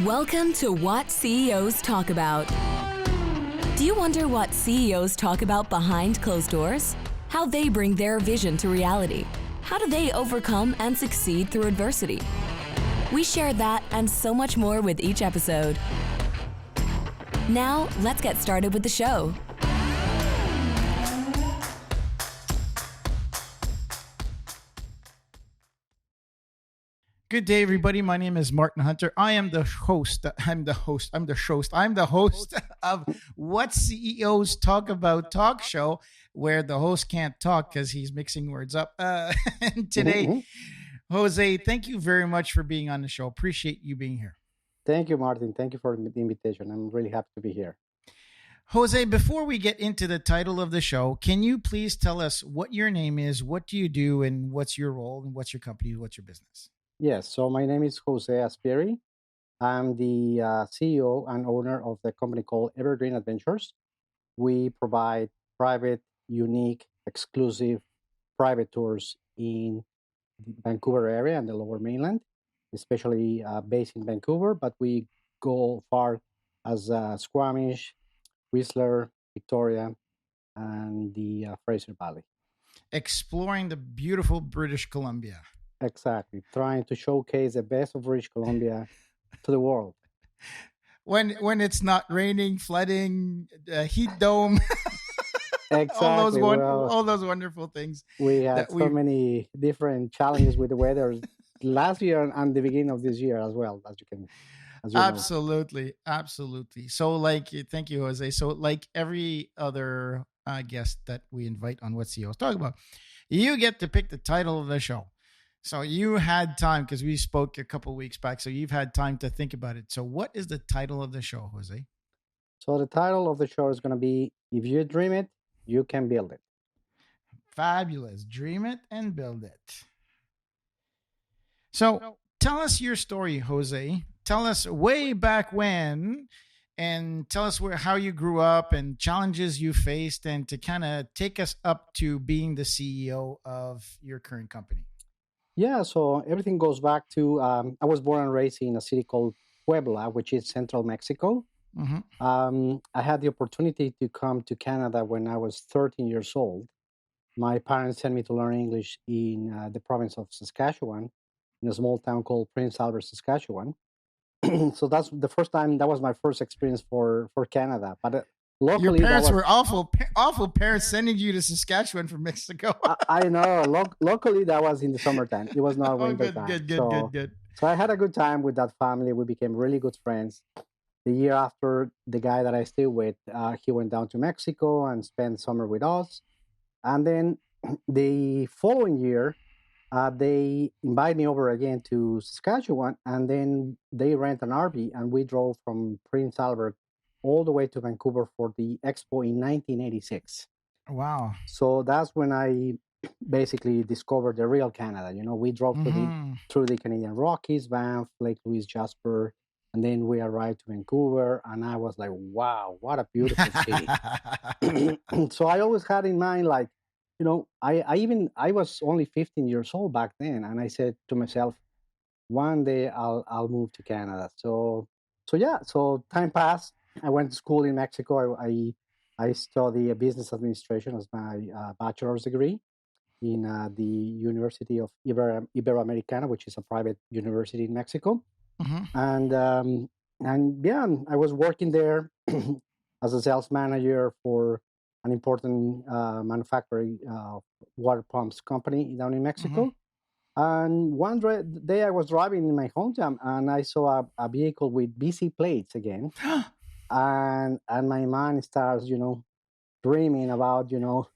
Welcome to What CEOs Talk About. Do you wonder what CEOs talk about behind closed doors? How they bring their vision to reality? How do they overcome and succeed through adversity? We share that and so much more with each episode. Now, let's get started with the show. Good day, everybody. My name is Martin Hunter. I am the host. I'm the host of What CEOs Talk About talk show, where the host can't talk because he's mixing words up. And today, Jose, thank you very much for being on the show. Appreciate you being here. Thank you, Martin. Thank you for the invitation. I'm really happy to be here. Jose, before we get into the title of the show, can you please tell us what your name is, what do you do, and what's your role, and what's your company, what's your business? Yes, so my name is José Azpiri. I'm the CEO and owner of the company called Evergreen Adventures. We provide private, unique, exclusive private tours in the Vancouver area and the Lower Mainland, especially based in Vancouver, but we go far as Squamish, Whistler, Victoria, and the Fraser Valley. Exploring the beautiful British Columbia. Exactly. Trying to showcase the best of British Columbia to the world. When it's not raining, flooding, heat dome, Exactly. all those wonderful things. We had so many different challenges with the weather last year and the beginning of this year as well, as you know. Absolutely. So, thank you, Jose. So, like every other guest that we invite on What CEOs Talk About, you get to pick the title of the show. So you had time, because we spoke a couple of weeks back, so you've had time to think about it. So what is the title of the show, Jose? So the title of the show is going to be, If You Dream It, You Can Build It. Fabulous. Dream it and build it. So tell us your story, Jose. Tell us way back when, and tell us how you grew up and challenges you faced, and to kind of take us up to being the CEO of your current company. Yeah, so everything goes back to, I was born and raised in a city called Puebla, which is central Mexico. Mm-hmm. I had the opportunity to come to Canada when I was 13 years old. My parents sent me to learn English in the province of Saskatchewan, in a small town called Prince Albert, Saskatchewan. So that's the first time, that was my first experience for Canada. But luckily, your parents were awful parents sending you to Saskatchewan from Mexico. I know. Luckily, that was in the summertime. It was not winter time. Good. So I had a good time with that family. We became really good friends. The year after, the guy that I stayed with, he went down to Mexico and spent summer with us. And then the following year, they invited me over again to Saskatchewan, and then they rent an RV, and we drove from Prince Albert all the way to Vancouver for the expo in 1986. Wow. So that's when I basically discovered the real Canada. You know, we drove through the Canadian Rockies, Banff, Lake Louise, Jasper, and then we arrived to Vancouver, and I was like, wow, what a beautiful city. So I always had in mind, like, you know, I was only 15 years old back then, and I said to myself, one day I'll move to Canada. So time passed. I went to school in Mexico. I studied business administration as my bachelor's degree in the University of Iberoamericana, which is a private university in Mexico. Mm-hmm. And yeah, I was working there as a sales manager for an important manufacturing water pumps company down in Mexico. And one day I was driving in my hometown, and I saw a vehicle with BC plates again. And my mind starts, you know, dreaming about, you know,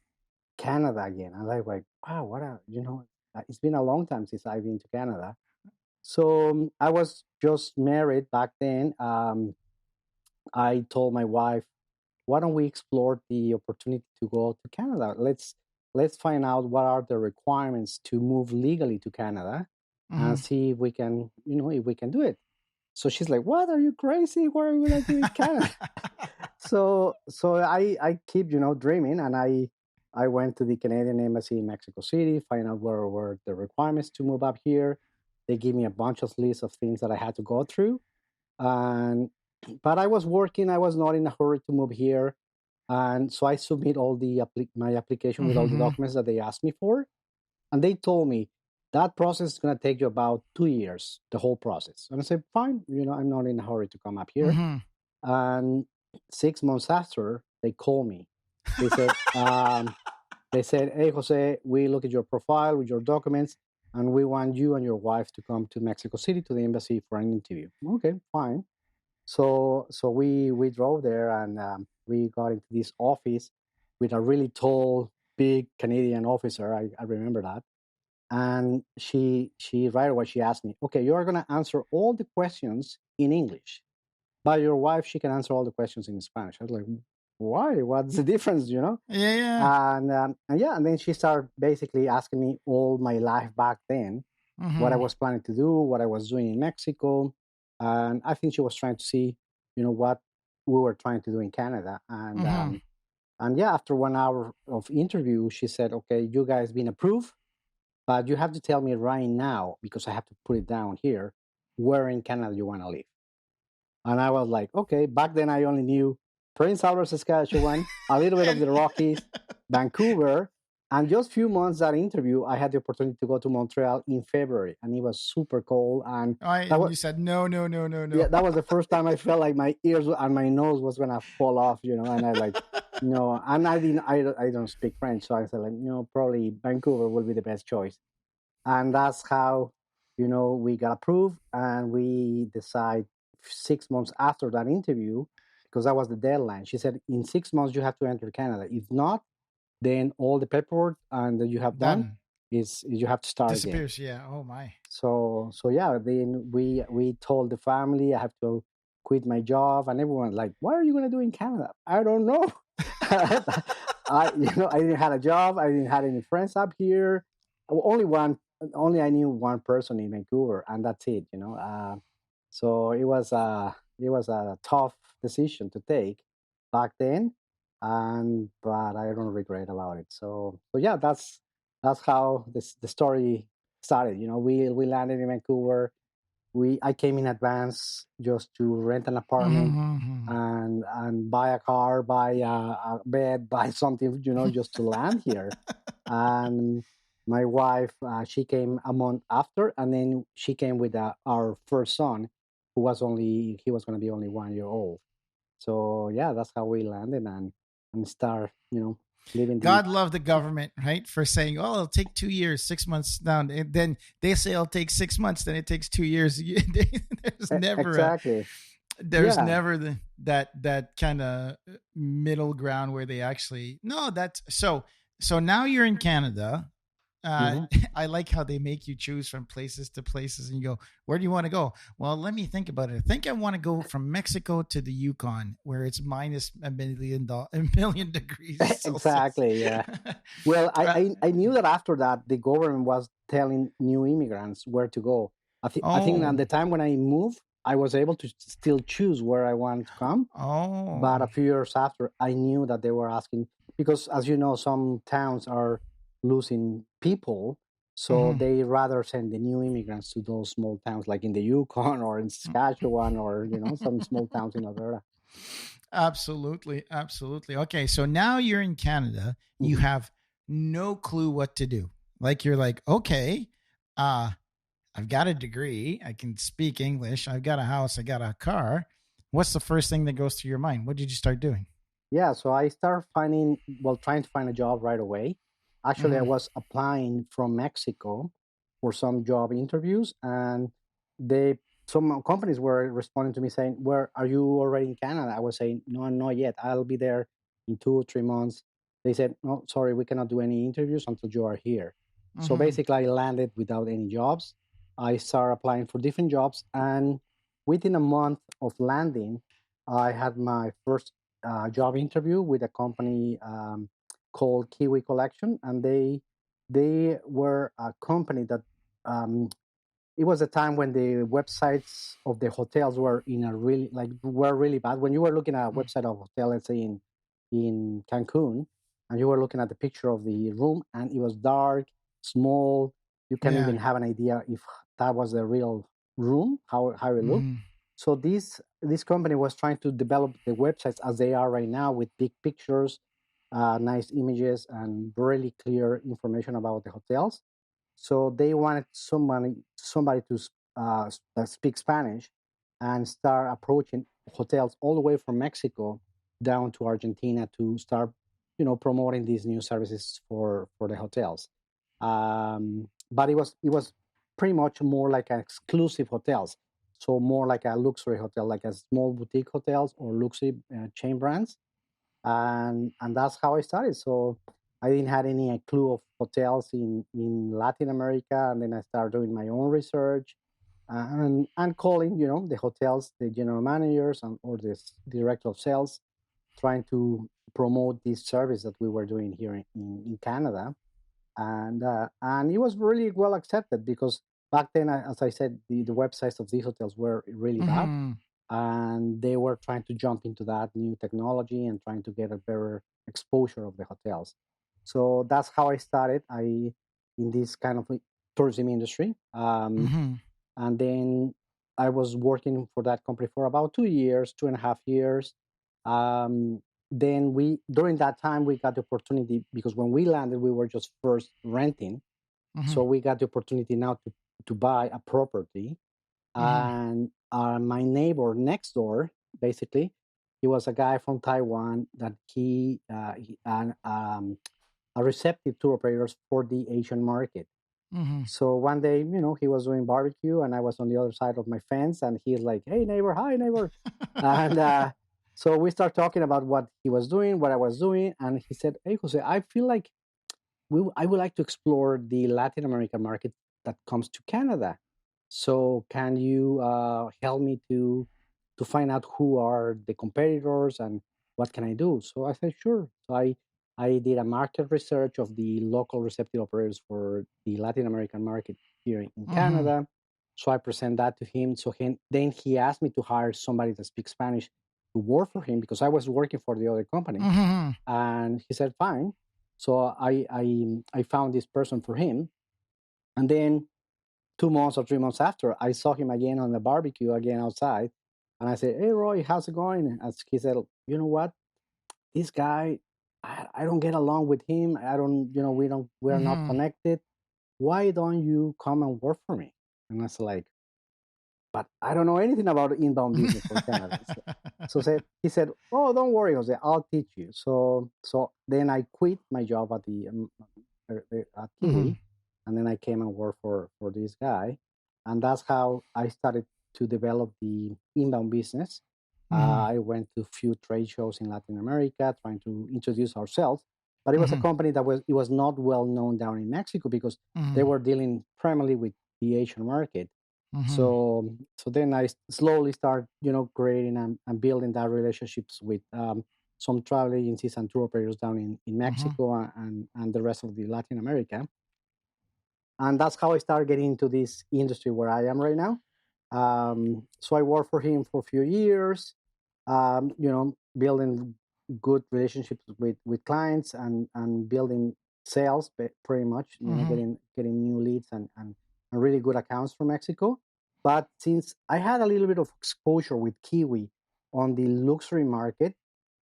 Canada again. And I'm like, wow, it's been a long time since I've been to Canada. So I was just married back then. I told my wife, why don't we explore the opportunity to go to Canada? Let's find out what are the requirements to move legally to Canada, and see if we can, you know, if we can do it. So she's like, what, are you crazy? What are we going to do in Canada? So I keep, you know, dreaming, and I went to the Canadian Embassy in Mexico City, find out where were the requirements to move up here. They gave me a bunch of lists of things that I had to go through. And but I was working. I was not in a hurry to move here, and so I submit all the my application with all the Mm-hmm. documents that they asked me for, and they told me that process is going to take you about 2 years, the whole process. And I said, fine, I'm not in a hurry to come up here. Mm-hmm. And 6 months after, they called me. They said, hey, Jose, we look at your profile with your documents, and we want you and your wife to come to Mexico City to the embassy for an interview. Okay, fine. So we drove there, and we got into this office with a really tall, big Canadian officer. I remember that. And she right away she asked me, okay, you are going to answer all the questions in English, but your wife, she can answer all the questions in Spanish. I was like, why? What's the difference? Yeah, yeah. And then she started basically asking me all my life back then, what I was planning to do, what I was doing in Mexico. And I think she was trying to see, what we were trying to do in Canada. And yeah, after 1 hour of interview, she said, okay, you guys been approved, but you have to tell me right now, because I have to put it down here, where in Canada you want to live. And I was like, okay, back then I only knew Prince Albert, Saskatchewan, a little bit of the Rockies, Vancouver. And just a few months that interview, I had the opportunity to go to Montreal in February, and it was super cold. And you said no. yeah, that was the first time I felt like my ears and my nose was gonna fall off, and I like, no, and I don't speak French, so I said like, probably Vancouver will be the best choice. And that's how, we got approved, and we decide 6 months after that interview, because that was the deadline. She said, in 6 months, you have to enter Canada. If not, then all the paperwork and that you have done is you have to start disappears. again. Yeah. Oh my. So yeah, then we told the family I have to quit my job, and everyone like, what are you going to do in Canada? I don't know. I didn't have a job. I didn't have any friends up here. Only I knew one person in Vancouver, and that's it. So it was a tough decision to take back then, but I don't regret about it. So yeah, that's how the story started. We landed in Vancouver. I came in advance just to rent an apartment and buy a car, buy a bed, buy something, just to land here. And my wife, she came a month after, and then she came with our first son, he was going to be only 1 year old. So yeah, that's how we landed and start, living the. God love the government, right? For saying, "Oh, it'll take 2 years, 6 months down," and then they say it'll take 6 months, then it takes 2 years. There's never Exactly. there's Yeah. never that kind of middle ground where they actually no. That's so now you're in Canada. Mhm. I like how they make you choose from places to places, and you go, "Where do you want to go?" Well, let me think about it. I think I want to go from Mexico to the Yukon, where it's minus a million degrees Celsius. Exactly. Yeah. Well, I, Uh, I I knew that after that the government was telling new immigrants where to go. I think at oh, the time when I moved, I was able to still choose where I wanted to come. oh, But a few years after, I knew that they were asking, because, as you know, some towns are losing people, so hmm they rather send the new immigrants to those small towns, like in the Yukon or in Saskatchewan, or some small towns in Alberta. absolutely, absolutely. Okay, so now you're in Canada. You Mhm. have no clue what to do. Like you're like, okay, uh, I've got a degree. I can speak English. I've got a house. I got a car. What's the first thing that goes through your mind? What did you start doing? Yeah, so I started trying to find a job right away. Actually, I Mm-hmm. was applying from Mexico for some job interviews, and they some companies were responding to me saying, "Where are you already in Canada?" I was saying, "No, not yet. I'll be there in 2 or 3 months." They said, "No, sorry, we cannot do any interviews until you are here." So Mm-hmm. basically, I landed without any jobs. I started applying for different jobs, and within a month of landing, I had my first job interview with a company called Kiwi Collection, and they were a company that um, it was a time when the websites of the hotels were in a really were really bad. When you were looking at a website of a hotel, let's say in Cancun, and you were looking at the picture of the room, and it was dark, small. You can't Yeah. even have an idea if that was the real room, how it looked. Mm-hmm. So this company was trying to develop the websites as they are right now, with big pictures, nice images, and really clear information about the hotels. So they wanted somebody to that speak Spanish and start approaching hotels all the way from Mexico down to Argentina to start, promoting these new services for the hotels. But it was pretty much more like exclusive hotels, so more like a luxury hotel, like a small boutique hotels or luxury chain brands, and that's how I started. So I didn't have any clue of hotels in Latin America, and then I started doing my own research and calling, the hotels, the general managers or the director of sales, trying to promote this service that we were doing here in Canada, and it was really well accepted because back then, as I said, the websites of these hotels were really bad, Mm-hmm. and they were trying to jump into that new technology and trying to get a better exposure of the hotels. So that's how I started. In this kind of tourism industry, Mm-hmm. and then I was working for that company for about 2 years, 2.5 years. Um, then during that time, we got the opportunity, because when we landed, we were just first renting. Mm-hmm. So we got the opportunity now to buy a property. Mm-hmm. And my neighbor next door, basically, he was a guy from Taiwan that a receptive tour operators for the Asian market. Mm-hmm. So one day, he was doing barbecue, and I was on the other side of my fence, and he's like, "Hey, neighbor, hi, neighbor," and so we start talking about what he was doing, what I was doing, and he said, "Hey, Jose, I feel like I would like to explore the Latin American market that comes to Canada. So can you help me to find out who are the competitors and what can I do?" So I said, "Sure." So I did a market research of the local receptive operators for the Latin American market here in Mm-hmm. Canada. So I present that to him. So then he asked me to hire somebody that speaks Spanish to work for him, because I was working for the other company. Mm-hmm. And he said, "Fine." So I found this person for him, and then 2 months or 3 months after, I saw him again on the barbecue again outside, and I said, "Hey, Roy, how's it going?" As he said, "You know what? This guy, I don't get along with him. I don't, we are not Mm-hmm. connected. Why don't you come and work for me?" And I was like, "But I don't know anything about inbound business for Canada." He said, "Oh, don't worry, Jose, I'll teach you." So then I quit my job at the at Mm-hmm. Kiwi, and then I came and worked for this guy, and that's how I started to develop the inbound business. Mm-hmm. I went to a few trade shows in Latin America trying to introduce ourselves, but it was a Mm-hmm. company that was not well known down in Mexico, because they were dealing primarily with the Asian market. Mm-hmm. So then I slowly start, creating and building that relationships with some travel agencies and tour operators down in Mm-hmm. Mexico and the rest of the Latin America. And that's how I started getting into this industry where I am right now. So I worked for him for a few years, building good relationships with clients and building sales, pretty much, Mm-hmm. getting new leads and really good accounts from Mexico. But since I had a little bit of exposure with Kiwi on the luxury market,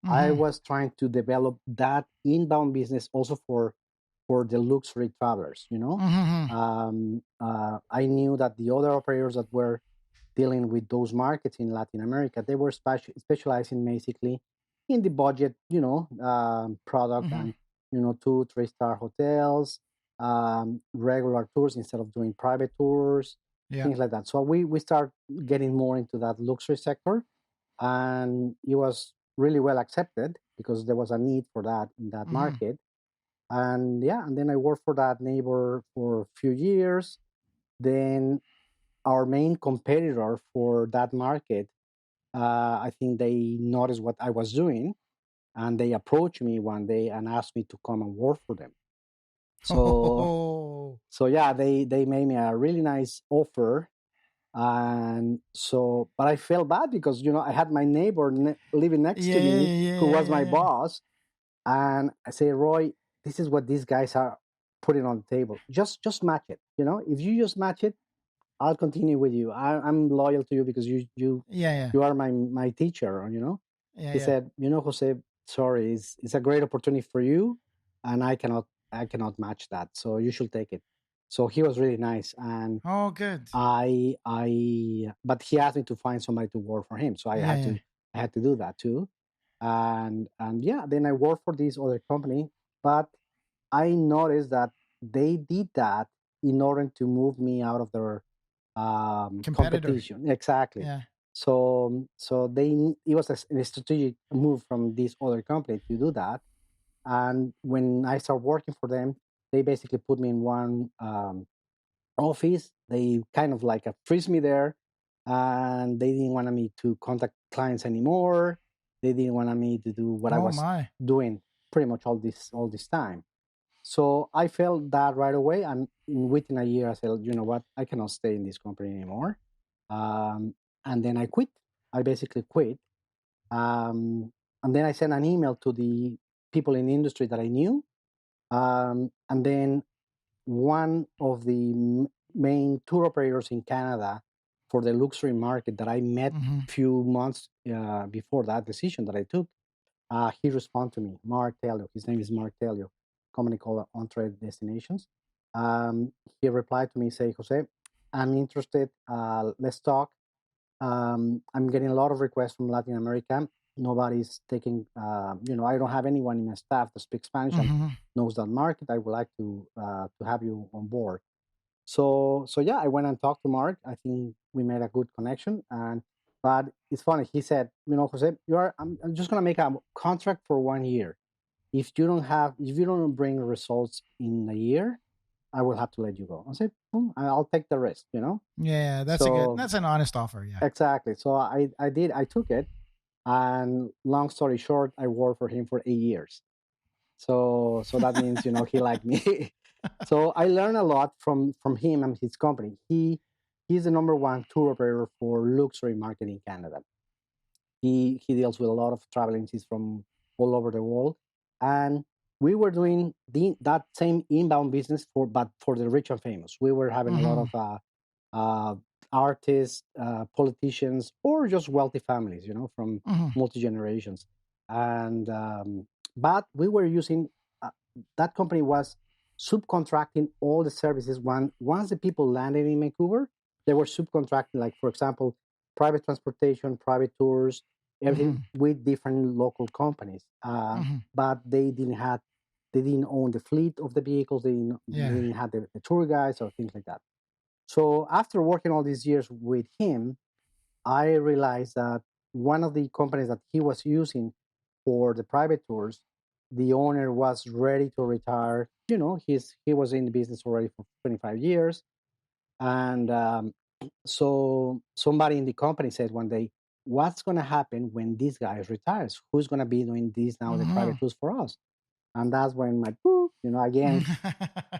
I Mm-hmm. was trying to develop that inbound business also for the luxury travelers. Mm-hmm. I knew that the other operators that were dealing with those markets in Latin America, they were specializing basically in the budget, product, Mm-hmm. and 2, 3 star hotels, regular tours instead of doing private tours, Yeah. things like that. So we start getting more into that luxury sector, and it was really well accepted because there was a need for that in that Mm-hmm. market. And yeah, and then I worked for that neighbor for a few years. Then our main competitor for that market, I think they noticed what I was doing, and they approached me one day and asked me to come and work for them. So Oh. so yeah, they made me a really nice offer. And so, but I felt bad because I had my neighbor living next to Yeah, me, yeah, who yeah, was yeah, my yeah. boss. And I say, "Roy, this is what these guys are putting on the table. Just match it. If you just match it, I'll continue with you. I'm loyal to you because Yeah, yeah, you are my teacher, you know. yeah, He yeah. said, you know, Jose, sorry, it's a great opportunity for you, and I cannot match that. So you should take it. So he was really nice, and Oh, good. but he asked me to find somebody to work for him, so Yeah, yeah. I had to do that too, and yeah, then I worked for this other company, but I noticed that they did that in order to move me out of their Competitor. competition. Exactly. Yeah. So it was a strategic move from this other company to do that. And when I started working for them, they basically put me in one office. They kind of like freeze me there, and they didn't want me to contact clients anymore. They didn't want me to do what I Oh was my. doing pretty much all this time. So I felt that right away, and within a year, I said, you know what, I cannot stay in this company anymore. Um, and then I quit. I basically quit. And then I sent an email to the people in the industry that I knew. And then one of the main tour operators in Canada for the luxury market that I met Mm-hmm. few months before that decision that I took, he responded to me, Mark Telio. His name is Mark Telio, company called On Destinations. He replied to me, say, Jose, I'm interested. Let's talk. I'm getting a lot of requests from Latin America. Nobody's taking, I don't have anyone in my staff that speaks Spanish and Mm-hmm. knows that market. I would like to have you on board. So yeah, I went and talked to Mark. I think we made a good connection. But it's funny. He said, Jose, I'm just gonna make a contract for 1 year. If you don't bring results in a year, I will have to let you go. I said, I'll take the risk. Yeah, So that's an honest offer. Yeah. exactly. So I took it. And long story short, I worked for him for 8 years. So that means, he liked me. So I learned a lot from him and his company. He's the number one tour operator for luxury market in Canada. He deals with a lot of travel agencies from all over the world, and we were doing that same inbound business but for the rich and famous. We were having a lot Mm-hmm. of uh, artists, politicians, or just wealthy families, from Mm-hmm. multi generations. And but we were using that company was subcontracting all the services. Once the people landed in Vancouver, they were subcontracting, like for example, private transportation, private tours, everything Mm-hmm. with different local companies. Mm-hmm. But they didn't own the fleet of the vehicles. They Yeah. didn't have the tour guides or things like that. So after working all these years with him, I realized that one of the companies that he was using for the private tours, the owner was ready to retire. He was in the business already for 25 years. And so somebody in the company said one day, what's going to happen when this guy retires? Who's going to be doing this now, the Mm-hmm. private tours for us? And that's when again,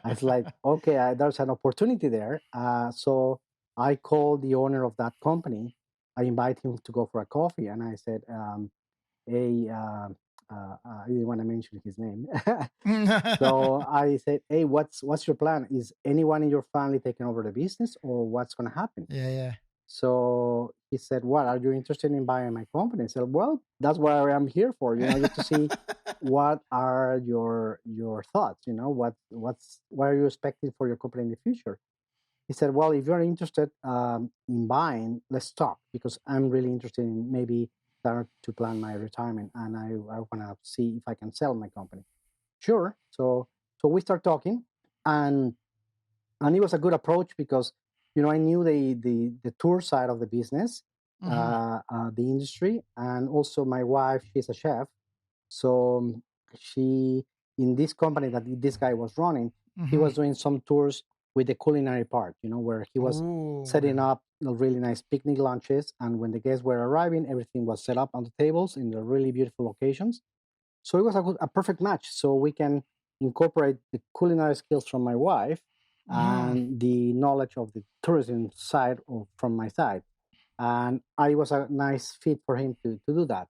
I was like, okay, there's an opportunity there. So I called the owner of that company. I invited him to go for a coffee, and I said, "Hey, I didn't want to mention his name." So I said, "Hey, what's your plan? Is anyone in your family taking over the business, or what's going to happen?" Yeah, yeah. So he said, "What are you interested in buying my company?" I said, "Well, that's what I'm here for. Just to see what are your thoughts. What are you expecting for your company in the future?" He said, "Well, if you're interested in buying, let's talk because I'm really interested in maybe start to plan my retirement, and I want to see if I can sell my company." Sure. So we start talking, and it was a good approach because I knew the tour side of the business, Mm-hmm. the industry, and also my wife, she's a chef. So she in this company that this guy was running, he Mm-hmm. was doing some tours with the culinary part, where he was Ooh, okay. setting up really nice picnic lunches, and when the guests were arriving, everything was set up on the tables in the really beautiful locations. So it was a perfect match. So we can incorporate the culinary skills from my wife Mm-hmm. and the knowledge of the tourism side from my side. And I was a nice fit for him to do that.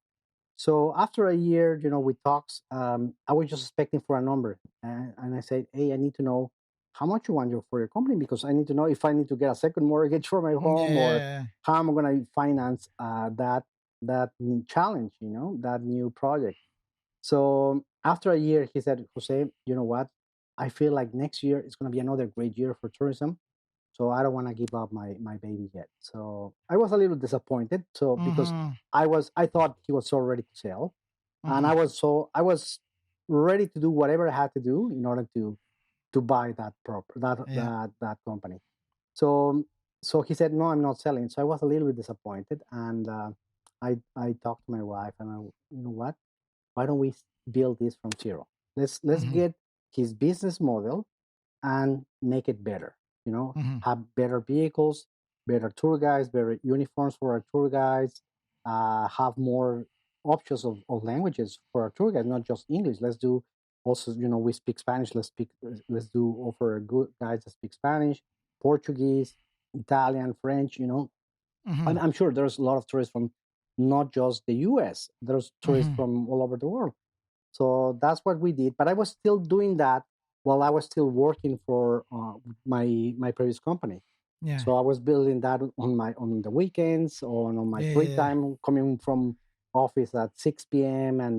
So after a year, we talked. I was just expecting for a number, and I said, "Hey, I need to know how much you want for your company, because I need to know if I need to get a second mortgage for my home, or Yeah. how I'm going to finance that new challenge, that new project. So after a year, he said, Jose, you know what? I feel like next year is going to be another great year for tourism. So I don't want to give up my baby yet. So I was a little disappointed. So because Mm-hmm. I thought he was so ready to sell, and Mm-hmm. I was ready to do whatever I had to do in order to buy Yeah. that company. So so he said, no, I'm not selling. So I was a little bit disappointed, and I talked to my wife, and you know what? Why don't we build this from zero? Let's Mm-hmm. get his business model and make it better. Mm-hmm. Have better vehicles, better tour guides, better uniforms for our tour guides, have more options of languages for our tour guides, not just English. Let's do also, we speak Spanish. Let's do offer good guides that speak Spanish, Portuguese, Italian, French. Mm-hmm. And I'm sure there's a lot of tourists from not just the U.S. There's tourists Mm-hmm. from all over the world. So that's what we did. But I was still doing that while I was still working for my previous company. Yeah. So I was building that on the weekends, or on my Yeah. free Yeah. time, coming from office at 6 p.m. and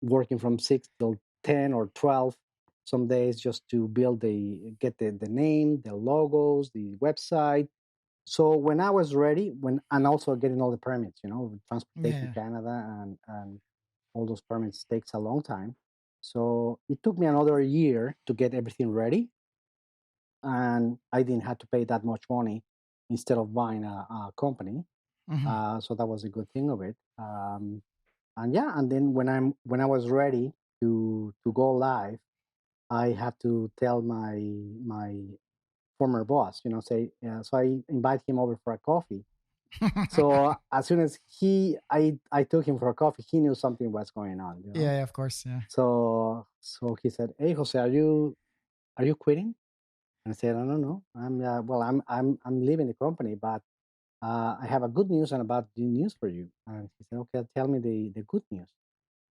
working from 6 till 10 or 12 some days, just to get the name, the logos, the website. So when I was ready, and also getting all the permits, Transportation Yeah. Canada, and all those permits takes a long time. So it took me another year to get everything ready, and I didn't have to pay that much money instead of buying a company. Mm-hmm. So that was a good thing of it. And yeah, and then when I was ready to go live, I had to tell my former boss, say, so I invite him over for a coffee. So as soon as I took him for a coffee, he knew something was going on. Yeah. Of course. Yeah. So he said, "Hey, Jose, are you quitting?" And I said, "I don't know. I'm leaving the company, but I have a good news and a bad news for you." And he said, "Okay, tell me the good news."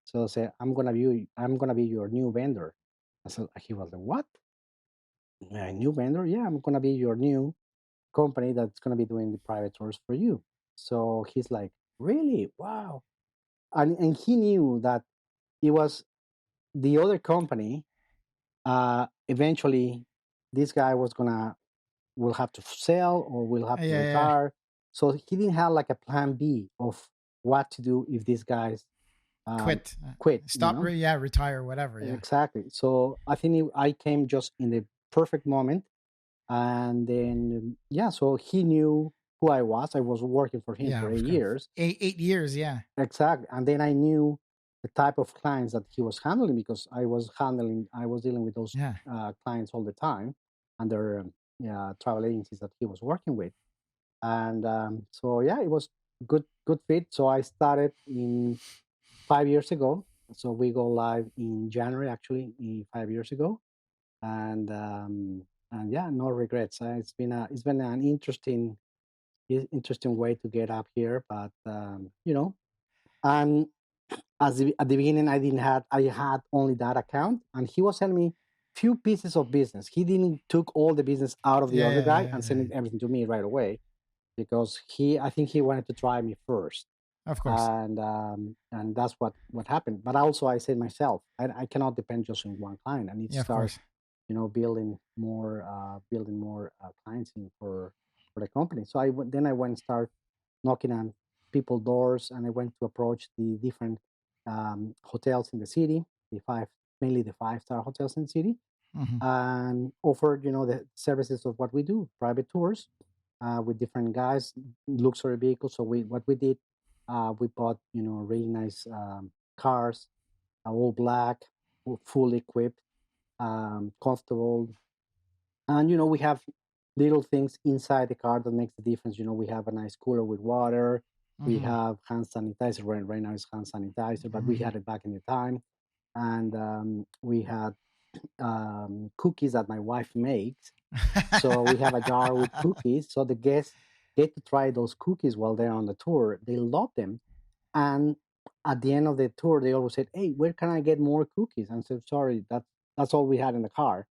So I said, I'm gonna be your new vendor." I said, he was like, "What? A new vendor? Yeah, I'm gonna be your new company that's gonna be doing the private tours for you." So he's like, "Really? Wow!" And he knew that it was the other company. Eventually, this guy will have to sell, or will have Yeah. to Yeah. retire. So he didn't have like a plan B of what to do if these guys um, Quit. quit. Stop. Yeah. Retire. Whatever. Yeah. Exactly. So I think I came just in the perfect moment. And then, yeah, so he knew who I was. I was working for him Yeah. for Of 8 years. 8 years. Yeah. Exactly. And then I knew the type of clients that he was handling, because I was dealing with those Yeah. clients all the time, and their travel agencies that he was working with. And so, yeah, it was good fit. So I started in 5 years ago. So we go live in January, actually, 5 years ago. And yeah, no regrets. It's been an interesting way to get up here, but and at the beginning, I had only that account, and he was selling me few pieces of business. He didn't took all the business out of the Yeah. other Yeah. guy Yeah. and Yeah. sending everything to me right away, because I think he wanted to try me first. Of course. And that's what happened. But also, I said myself, I cannot depend just on one client. I need to Yeah. Of start, course. building more clients for the company. So then I went and start knocking on people doors, and I went to approach the different hotels in the city, mainly the 5-star hotels in the city, Mm-hmm. and offered the services of what we do, private tours with different guys, luxury vehicles. So what we did, we bought really nice cars, all black, fully equipped, comfortable. And we have little things inside the car that makes the difference. We have a nice cooler with water. We Mm-hmm. have hand sanitizer. Right now it's hand sanitizer, but we Mm-hmm. had it back in the time. And we had cookies that my wife makes. So we have a jar with cookies. So the guests get to try those cookies while they're on the tour. They love them. And at the end of the tour, they always said, "Hey, where can I get more cookies?" And I said, "Sorry, that's all we had in the car."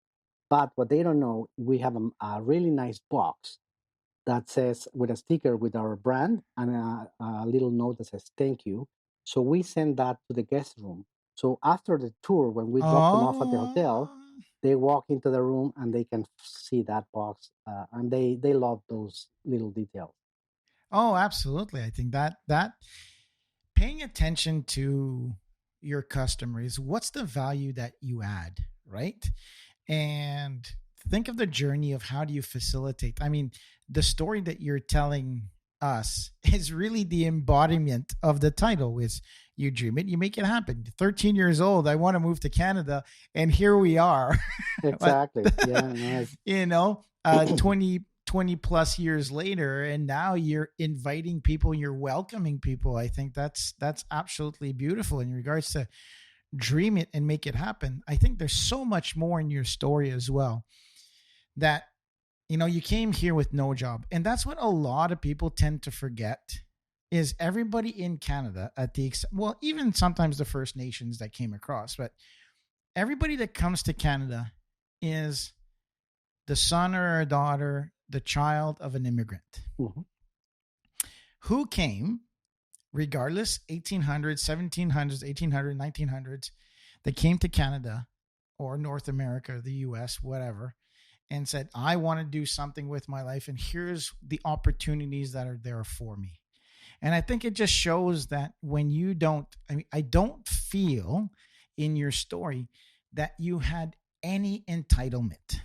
But what they don't know, we have a really nice box that says with a sticker with our brand and a little note that says thank you. So we send that to the guest room. So after the tour, when we drop them off at the hotel, Oh, they walk into the room and they can see that box, and they love those little details. oh, absolutely. I think that paying attention to your customers, what's the value that you add, right? And think of the journey of how do you facilitate. I mean, the story that you're telling us is really the embodiment of the title is you dream it, you make it happen. 13 years old, I want to move to Canada, and here we are. But Exactly. Yeah. No, you know, 20 plus years later, and now you're inviting people, you're welcoming people. I think that's absolutely beautiful in regards to dream it and make it happen. I think there's so much more in your story as well, that you came here with no job, and that's what a lot of people tend to forget, is everybody in Canada, at the well, even sometimes the First Nations that came across, but everybody that comes to Canada is the son or a daughter, the child of an immigrant mhm, who came, regardless, 1800s, 1700s, 1800s, 1900s, that came to Canada or North America, the US, whatever, and said, I want to do something with my life, and here's the opportunities that are there for me. And I think it just shows that when you don't, I mean, I don't feel in your story that you had any entitlement.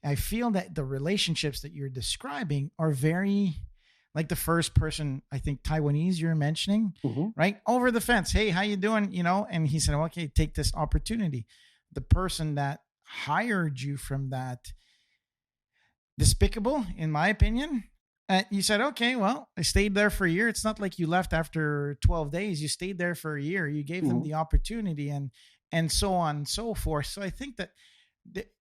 I feel that the relationships that you're describing are very, like the first person, I think Taiwanese you're mentioning, mhm, right? Over the fence. Hey, how you doing? And he said, okay, take this opportunity. The person that hired you from that despicable, in my opinion. You said, okay, well, I stayed there for a year. It's not like you left after 12 days. You stayed there for a year. You gave them mhm, the opportunity, and so on and so forth. So I think that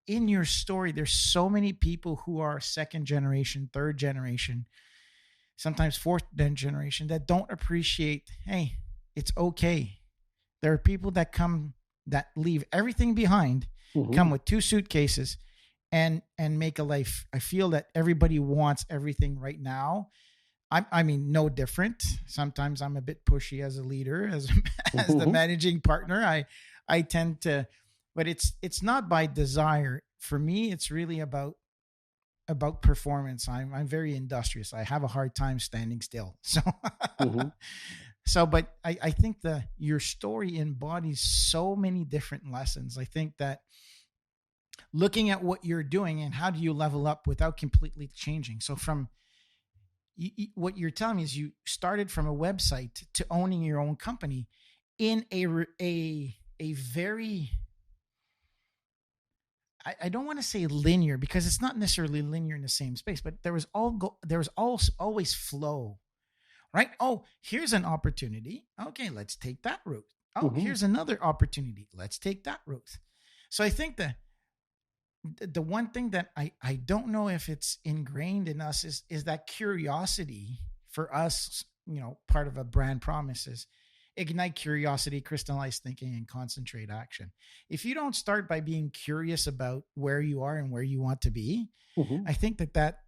in your story, there's so many people who are second generation, third generation, sometimes fourth generation, that don't appreciate, hey, it's okay. There are people that come, that leave everything behind, come mhm. with two suitcases, and make a life. I feel that everybody wants everything right now. I mean, no different. Sometimes I'm a bit pushy as a leader, as as the managing partner. I tend to, but it's not by desire. For me, it's really about performance. I'm very industrious. I have a hard time standing still. So Mhm. but I think your story embodies so many different lessons. I think that looking at what you're doing and how do you level up without completely changing. So from what you're telling me is you started from a website to owning your own company in a very, I don't want to say linear, because it's not necessarily linear in the same space, but there was always flow, right? Oh, here's an opportunity. Okay, let's take that route. Oh, Mhm. here's another opportunity. Let's take that route. So I think the one thing that I don't know if it's ingrained in us is that curiosity for us. Part of a brand promise is ignite curiosity, crystallize thinking, and concentrate action. If you don't start by being curious about where you are and where you want to be, Mhm. I think that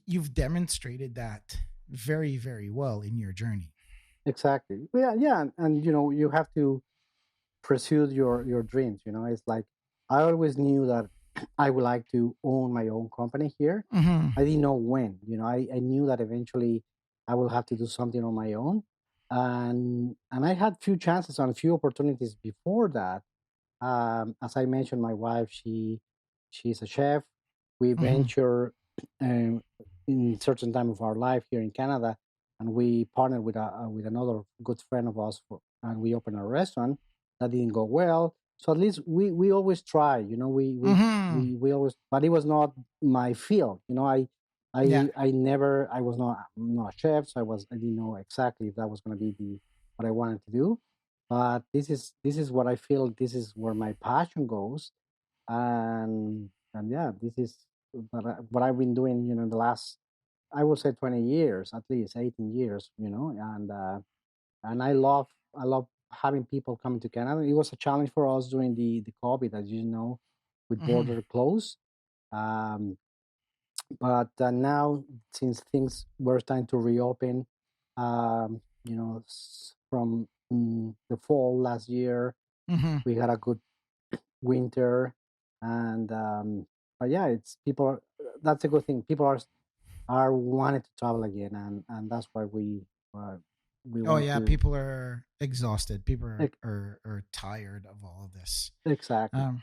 you've demonstrated that very, very well in your journey. Exactly. Yeah, yeah, and you have to pursue your dreams. It's like I always knew that I would like to own my own company here. Hmm. I didn't know when. I knew that eventually I will have to do something on my own, and I had few chances and a few opportunities before that. As I mentioned, my wife, she's a chef. We Hmm. venture um, in certain time of our life here in Canada, and we partnered with another good friend of us, and we opened a restaurant that didn't go well. So at least we always try. Hmm. We always, but it was not my field. Yeah. I never, I'm not a chef, so I didn't know exactly if that was going to be the what I wanted to do. But this is what I feel. This is where my passion goes, and yeah, this is what I've been doing. The last, I would say, 20 years, at least 18 years. And I love having people coming to Canada. It was a challenge for us during the COVID, as you know. with Mm-hmm. border closed. Um, but now, since things were starting to reopen, from the fall last year, Mm-hmm. we had a good winter, and but yeah, it's people are, that's a good thing. People are wanting to travel again, and that's why we Oh want yeah, to. people are exhausted. People ex- are tired of all of this. exactly. Um,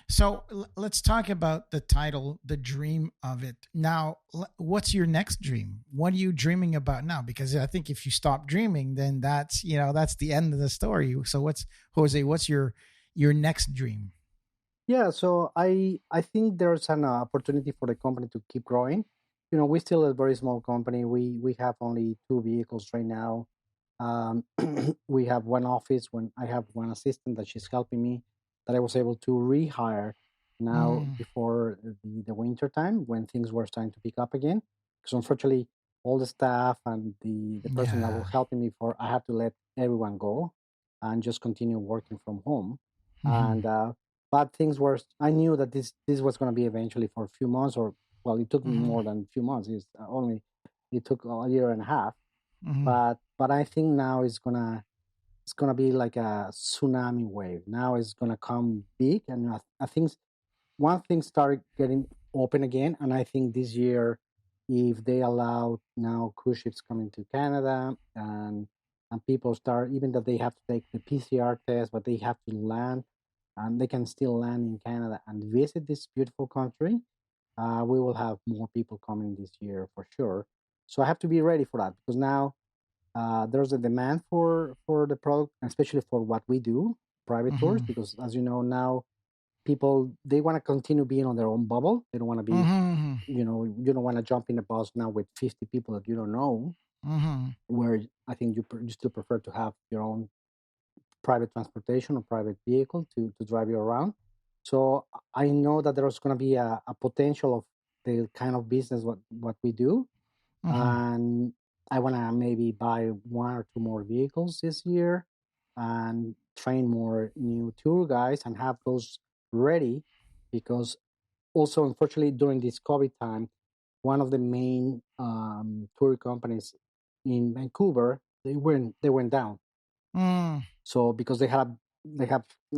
so let's talk about the title, the dream of it. Now, what's your next dream? What are you dreaming about now? Because I think if you stop dreaming, then that's the end of the story. So what's Jose? What's your next dream? Yeah, so I think there's an opportunity for the company to keep growing. We're still a very small company. We have only two vehicles right now. Um, we have one office. When I have one assistant that she's helping me, that I was able to rehire now Mm, before the winter time when things were starting to pick up again. Because unfortunately, all the staff and the person that was yeah. helping me, for I had to let everyone go and just continue working from home. Mm-hmm. And but things were, I knew that this was going to be eventually for a few months, or well, it took Mm-hmm. more than a few months. It took a year and a half. Mm-hmm. But I think now it's gonna be like a tsunami wave. Now it's gonna come big, and I think one thing started getting open again, and I think this year, if they allow now cruise ships coming to Canada, and people start, even that they have to take the PCR test, but they have to land, and they can still land in Canada and visit this beautiful country. We will have more people coming this year for sure. So I have to be ready for that, because now there's a demand for the product, especially for what we do, private tours, Mm-hmm. because as you know now, people, they want to continue being on their own bubble. They don't want to be, Mm-hmm. you don't want to jump in a bus now with 50 people that you don't know. Mm-hmm. Where I think you still prefer to have your own private transportation or private vehicle to drive you around. So I know that there's going to be a potential of the kind of business what we do, Mm-hmm. and I want to maybe buy one or two more vehicles this year and train more new tour guides and have those ready, because also, unfortunately, during this COVID time, one of the main tour companies in Vancouver, they went down. Mm. So because they have, I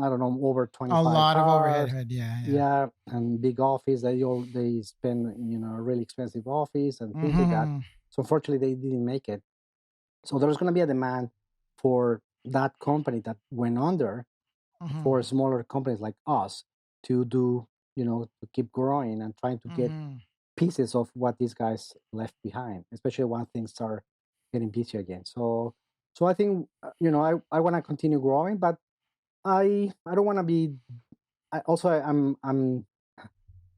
don't know, over A 25 lot of cars, overhead. Yeah, yeah. yeah, and big office. They spend, a really expensive office and things like that. Mm-hmm. So unfortunately, they didn't make it. So there's going to be a demand for that company that went under, Mm-hmm. for smaller companies like us to do, to keep growing and trying to get Mm-hmm. pieces of what these guys left behind, especially when things start getting busy again. So I think, I want to continue growing, but I don't want to be.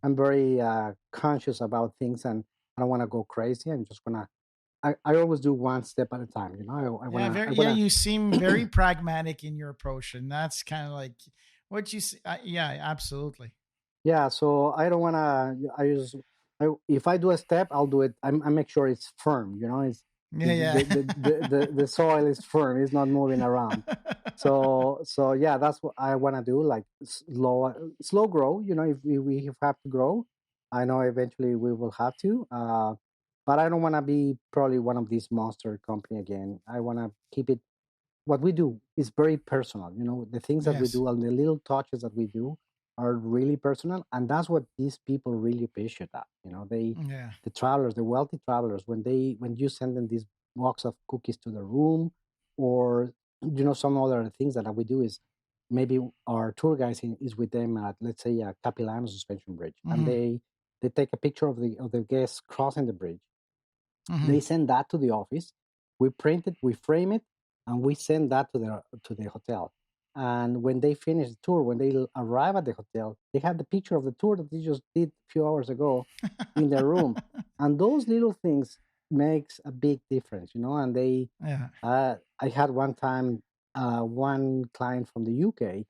I'm very conscious about things, and I don't want to go crazy. I'm just gonna. I always do one step at a time. I Yeah, wanna I very. Yeah, wanna you seem very pragmatic in your approach, and that's kind of like what you. Yeah, absolutely. Yeah, so I don't wanna. If I do a step, I'll do it. I make sure it's firm. It's Yeah, the soil is firm. It's not moving around. So yeah, that's what I wanna do. Like slow grow. If we have to grow, I know eventually we will have to. But I don't wanna be probably one of these monster company again. I wanna keep it, what we do is very personal. The things that we yes. do and the little touches that we do are really personal, and that's what these people really appreciate. That Yeah. the travelers, the wealthy travelers, when you send them this box of cookies to the room, or some other things that we do is, maybe our tour guide is with them at, let's say, a Capilano suspension bridge, and Mm-hmm. they take a picture of the guests crossing the bridge. Mm-hmm. They send that to the office. We print it, we frame it, and we send that to the hotel. And when they finish the tour, when they arrive at the hotel, they have the picture of the tour that they just did a few hours ago in their room. And those little things makes a big difference. And Yeah. I had one time, one client from the UK.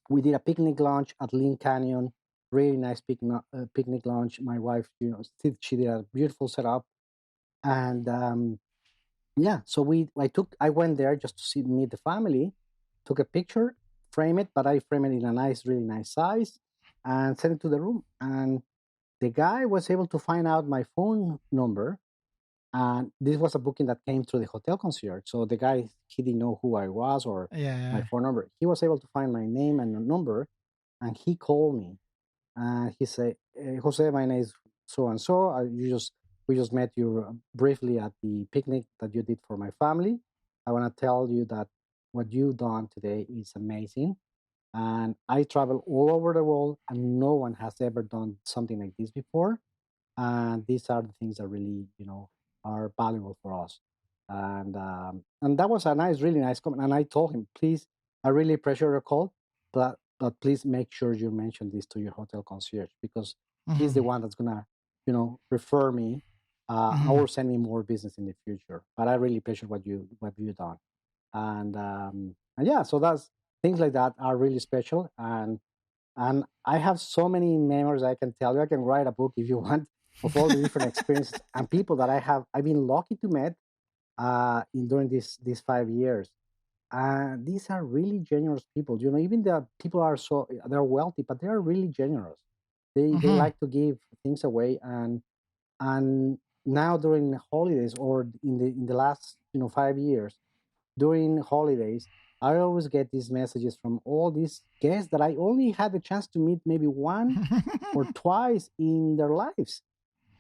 We did a picnic lunch at Lynn Canyon, really nice picnic lunch. My wife, she did a beautiful setup, and yeah, so I went there just to meet the family, took a picture, frame it, but I frame it in a nice, really nice size, and sent it to the room. And the guy was able to find out my phone number, and this was a booking that came through the hotel concierge. So the guy, he didn't know who I was or my Yeah. phone number. He was able to find my name and number, and he called me and he said, "Jose, my name is so and so. We just met you briefly at the picnic that you did for my family. I want to tell you that what you've done today is amazing. And I travel all over the world, and no one has ever done something like this before. And these are the things that really, are valuable for us." And that was a nice, really nice comment. And I told him, please, I really appreciate your call, but please make sure you mention this to your hotel concierge, because he's the Hmm. one that's gonna, refer me, Hmm. or send me more business in the future. But I really appreciate what you done. And yeah, so that's things like that are really special. And I have so many memories. I can tell you, I can write a book if you want, of all the different experiences and people that I've been lucky to meet in during these 5 years. These are really generous people. Even the people are they're wealthy, but they are really generous. They Hmm. like to give things away. And now during the holidays, or in the last 5 years, during holidays, I always get these messages from all these guests that I only had the chance to meet maybe one or twice in their lives.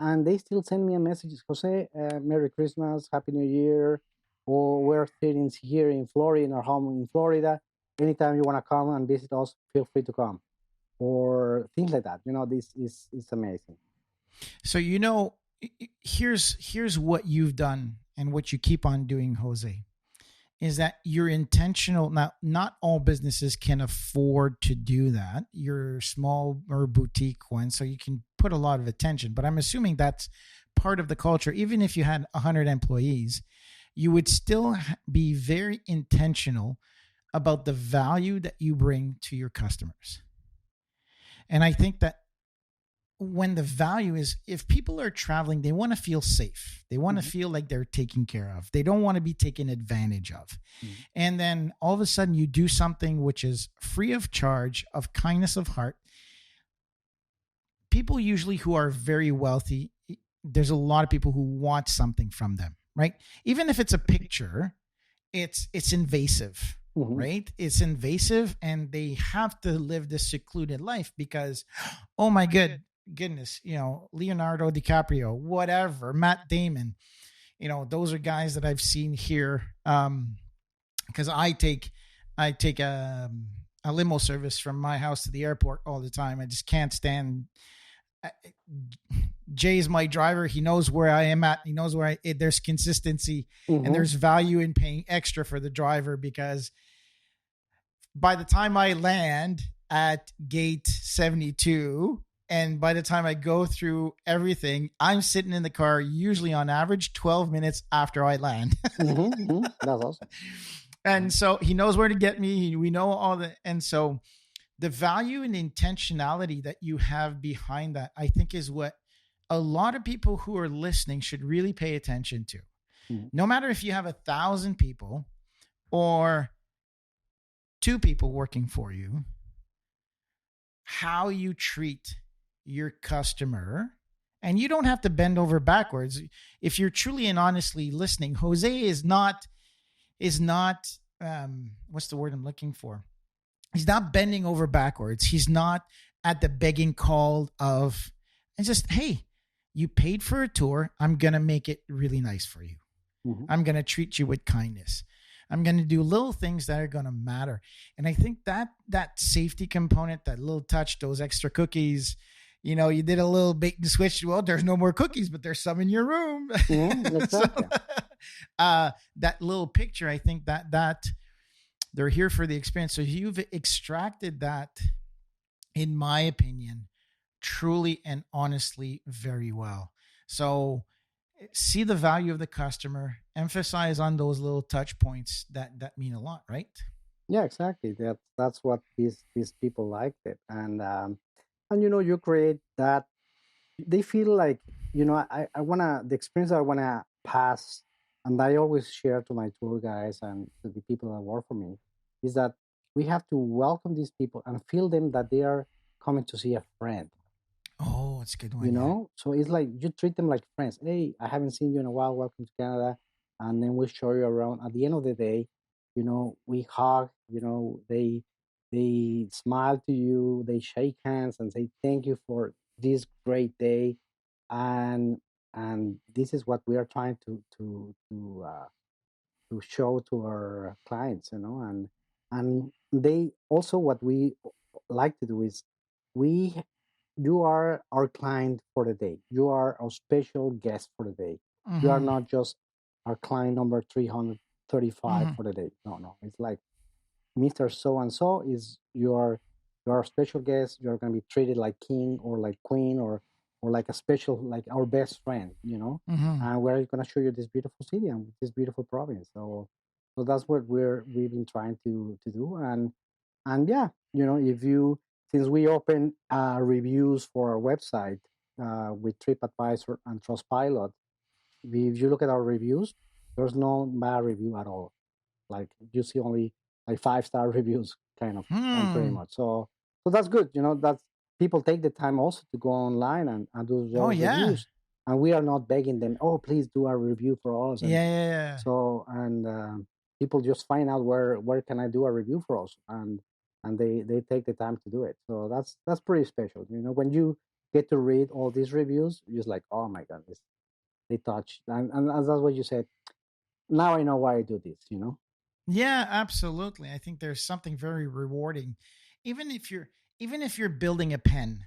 And they still send me a message, Jose, Merry Christmas, Happy New Year, or we're sitting here in Florida, in our home in Florida. Anytime you want to come and visit us, feel free to come, or things like that. This is amazing. So here's what you've done and what you keep on doing, Jose, is that you're intentional. Now, not all businesses can afford to do that. You're small or boutique one, so you can put a lot of attention. But I'm assuming that's part of the culture. Even if you had 100 employees, you would still be very intentional about the value that you bring to your customers. And I think that when the value is, if people are traveling, they want to feel safe. They want to Mhm. feel like they're taken care of. They don't want to be taken advantage of. Mhm. And then all of a sudden you do something which is free of charge, of kindness of heart. People usually who are very wealthy, there's a lot of people who want something from them, right? Even if it's a picture, it's invasive, Mhm. right? It's invasive, and they have to live this secluded life because, oh my goodness, Leonardo DiCaprio, whatever, Matt Damon, those are guys that I've seen here. Because I take a limo service from my house to the airport all the time. I just can't stand. Jay's my driver. He knows where I am at. He knows there's consistency and Mhm. there's value in paying extra for the driver, because by the time I land at gate 72 and by the time I go through everything, I'm sitting in the car usually on average 12 minutes after I land. Mhm. Mhm. That's awesome. And so he knows where to get me. We know all the, and so the value and intentionality that you have behind that, I think, is what a lot of people who are listening should really pay attention to. Mhm. No matter if you have 1,000 people or two people working for you, how you treat your customer. And you don't have to bend over backwards. If you're truly and honestly listening, Jose is not what's the word I'm looking for? He's not bending over backwards. He's not at the begging call of, and just, hey, you paid for a tour. I'm going to make it really nice for you. Mhm. I'm going to treat you with kindness. I'm going to do little things that are going to matter. And I think that safety component, that little touch, those extra cookies, you did a little bait and switch. Well, there's no more cookies, but there's some in your room. Mhm. So Exactly. that little picture, I think that they're here for the experience. So you've extracted that, in my opinion, truly and honestly very well. So see the value of the customer, emphasize on those little touch points that mean a lot, right? Yeah, exactly. That's what these people liked it. And you create that they feel like, I wanna the experience I wanna pass, and I always share to my tour guys and to the people that work for me, is that we have to welcome these people and feel them that they are coming to see a friend, Oh, it's a good you one. Yeah. know. So it's like you treat them like friends. Hey, I haven't seen you in a while, welcome to Canada. And then we show you around. At the end of the day, you know, we hug, you know, they smile to you, they shake hands and say thank you for this great day. and and this is what we are trying to show to our clients, you know. And they also, what we like to do is, we you are our client for the day, you are our special guest for the day, you are Mm-hmm. not just our client number 335 Mm-hmm. for the day. No, no, it's like Mr. So and so is your special guest. You're gonna be treated like king or like queen, or like a special, like our best friend, you know. Mm-hmm. And we're gonna show you this beautiful city and this beautiful province. So that's what we've been trying to do. And yeah, you know, if you since we open reviews for our website with TripAdvisor and Trustpilot, if you look at our reviews, there's no bad review at all. Like you see only like 5-star reviews, kind of, and pretty Hmm. much. So that's good. You know, that's people take the time also to go online and do Oh, those yeah. reviews, and we are not begging them. Oh, please do a review for us. And Yeah. Yeah. Yeah. so and people just find out where can I do a review for us, and they take the time to do it. So that's pretty special. You know, when you get to read all these reviews, you're just like, oh my god, they touch, and that's what you said. Now I know why I do this. You know. Yeah, absolutely. I think there's something very rewarding, even if you're even if you're building a pen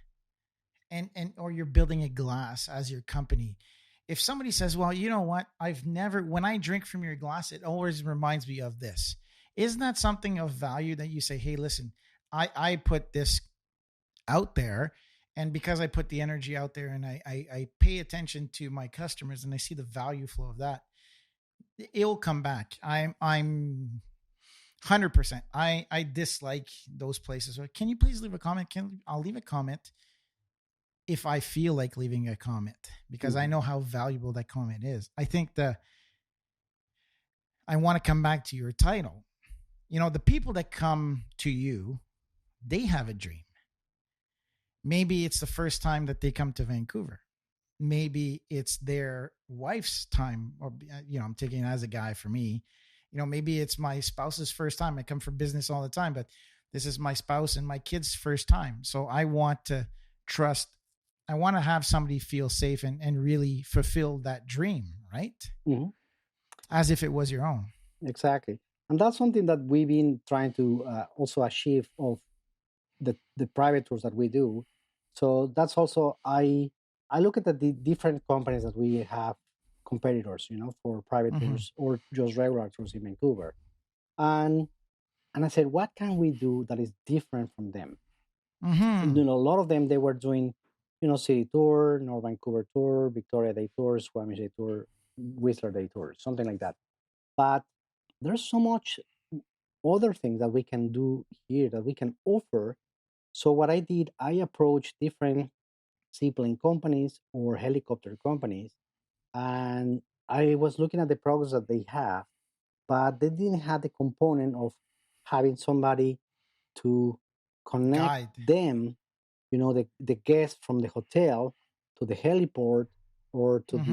and or you're building a glass as your company. If somebody says, "Well, you know what? I've never when I drink from your glass, it always reminds me of this." Isn't that something of value that you say, "Hey, listen, I put this out there, and because I put the energy out there and I pay attention to my customers and I see the value flow of that, it'll come back." I'm 100%. I dislike those places. Can you please leave a comment? I'll leave a comment if I feel like leaving a comment because I Mhm. know how valuable that comment is. I think I want to come back to your title. You know, the people that come to you, they have a dream. Maybe it's the first time that they come to Vancouver. Maybe it's their wife's time, or I'm taking it as a guy for me. Maybe it's my spouse's first time. I come for business all the time, but this is my spouse and my kids' first time. So I want to trust. I want to have somebody feel safe and really fulfill that dream, right? Mhm. As if it was your own. Exactly. And that's something that we've been trying to also achieve of the private tours that we do. So that's also, I look at the different companies that we have competitors, you know, for private Mm-hmm. tours or just regular tours in Vancouver. And and I said, what can we do that is different from them? Mm-hmm. You know, a lot of them, they were doing, you know, city tour, North Vancouver tour, Victoria Day tour, Squamish Day tour, Whistler Day tour, something like that. But there's so much other things that we can do here that we can offer. So what I did, I approached different seaplane companies or helicopter companies, and I was looking at the products that they have, but they didn't have the component of having somebody to connect Guide. them, you know, the guest from the hotel to the heliport or to the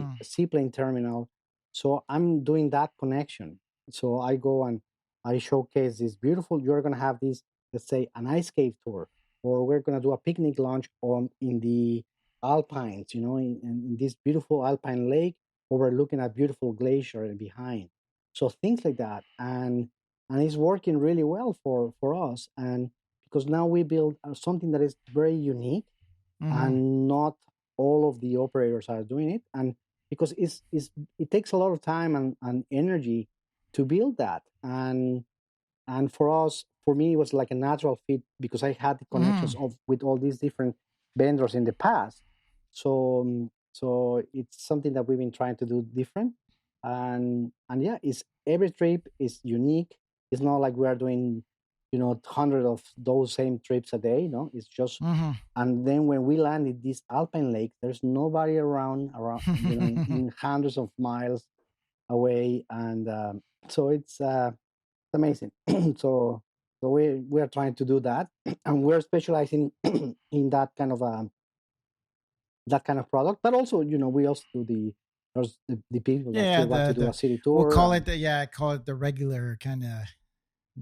Mm-hmm. seaplane terminal. So I'm doing that connection. So I go and I showcase this beautiful. You're gonna have this, let's say, an ice cave tour, or we're gonna do a picnic lunch on in the Alpines, you know, in this beautiful alpine lake overlooking a beautiful glacier behind. So things like that, and it's working really well for us. And because now we build something that is very unique, Mm-hmm. and not all of the operators are doing it, and because it takes a lot of time and energy to build that. And for us, for me, it was like a natural fit because I had the Mm-hmm. connections of with all these different vendors in the past. So it's something that we've been trying to do different. And yeah, it's every trip is unique. It's not like we are doing, you know, hundred of those same trips a day. No, it's just. And then when we land in this alpine lake, there's nobody around, you know, Mm-hmm. in hundreds of miles away. And so it's amazing. So So we are trying to do that, and we're specializing in that kind of product. But also, we also do the people that Yeah, still want to do a city tour. we'll call it the regular kind of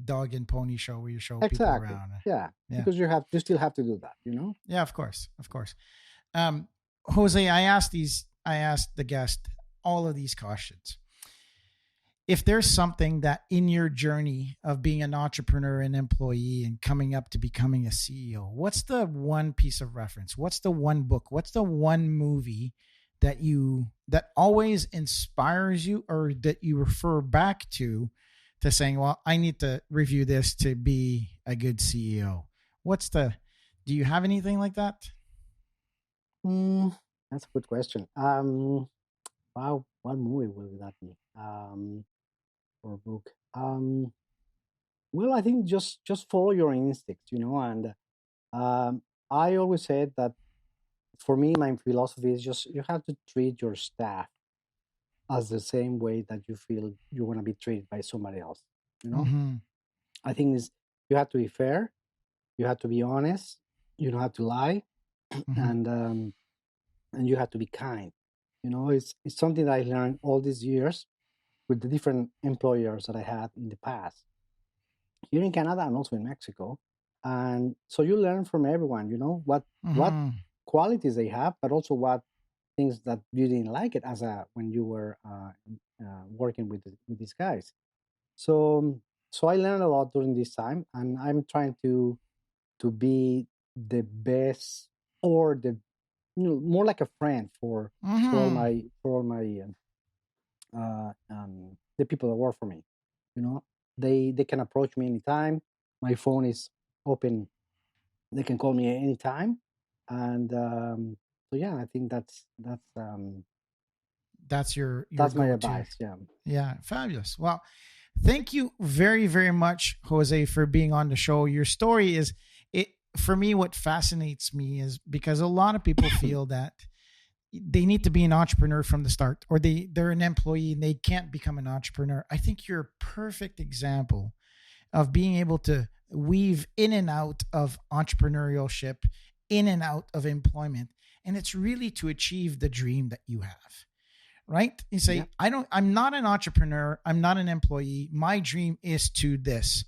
dog and pony show where you show people around. Yeah, because you still have to do that, Yeah, of course. Jose, I asked the guest all of these questions. If there's something that in your journey of being an entrepreneur and employee and coming up to becoming a CEO, what's the one piece of reference? What's the one book? What's the one movie that always inspires you, or that you refer back to saying, well, I need to review this to be a good CEO? Do you have anything like that? That's a good question. Wow, what movie will that be? Or book? Well, I think just follow your instincts, and I always said that for me, my philosophy is just you have to treat your staff as the same way that you feel you want to be treated by somebody else. Mm-hmm. I think you have to be fair, you have to be honest, you don't have to lie, Mm-hmm. and you have to be kind. It's something that I learned all these years with the different employers that I had in the past, here in Canada and also in Mexico. And so you learn from everyone, what qualities they have, but also what things that you didn't like it when you were working with these guys. So I learned a lot during this time, and I'm trying to be the best, or the more like a friend for all my the people that work for me. They can approach me anytime. My phone is open. They can call me anytime. And so yeah, I think that's your that's my go-to. advice. Yeah, fabulous. Well, thank you very, very much, Jose, for being on the show. Your story is for me. What fascinates me is because a lot of people feel that they need to be an entrepreneur from the start, or they're an employee and they can't become an entrepreneur. I think you're a perfect example of being able to weave in and out of entrepreneurship, in and out of employment. And it's really to achieve the dream that you have, right? You say, I'm not an entrepreneur. I'm not an employee. My dream is to this.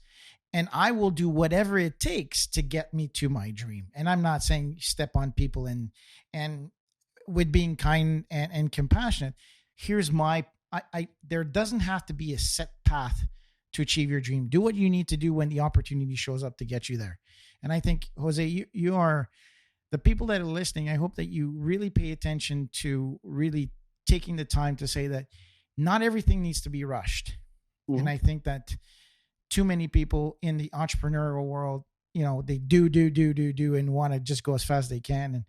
And I will do whatever it takes to get me to my dream. And I'm not saying step on people and with being kind and compassionate. Here's there doesn't have to be a set path to achieve your dream. Do what you need to do when the opportunity shows up to get you there. And I think, Jose, you are the people that are listening. I hope that you really pay attention to really taking the time to say that not everything needs to be rushed. Mm-hmm. And I think that too many people in the entrepreneurial world, they do and want to just go as fast as they can. And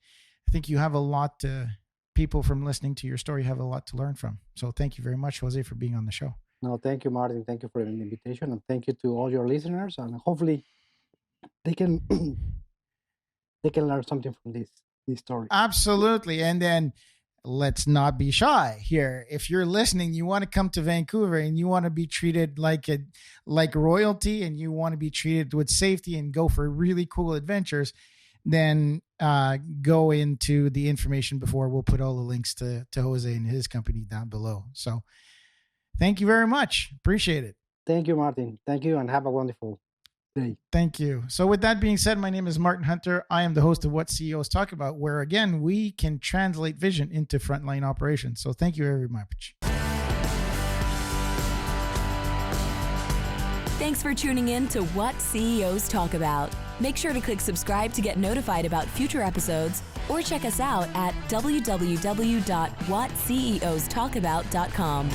I think you have a lot to people from listening to your story have a lot to learn from. So thank you very much, Jose, for being on the show. No, thank you, Martin. Thank you for the invitation, and thank you to all your listeners. And hopefully they can learn something from this story. Absolutely. And then let's not be shy here. If you're listening, you want to come to Vancouver and you want to be treated like royalty, and you want to be treated with safety and go for really cool adventures, then go into the information before. We'll put all the links to Jose and his company down below. So thank you very much. Appreciate it. Thank you, Martin. Thank you, and have a wonderful day. Thank you. So with that being said, my name is Martin Hunter. I am the host of What CEOs Talk About, where again, we can translate vision into frontline operations. So thank you very much. Thanks for tuning in to What CEOs Talk About. Make sure to click subscribe to get notified about future episodes, or check us out at www.whatceostalkabout.com.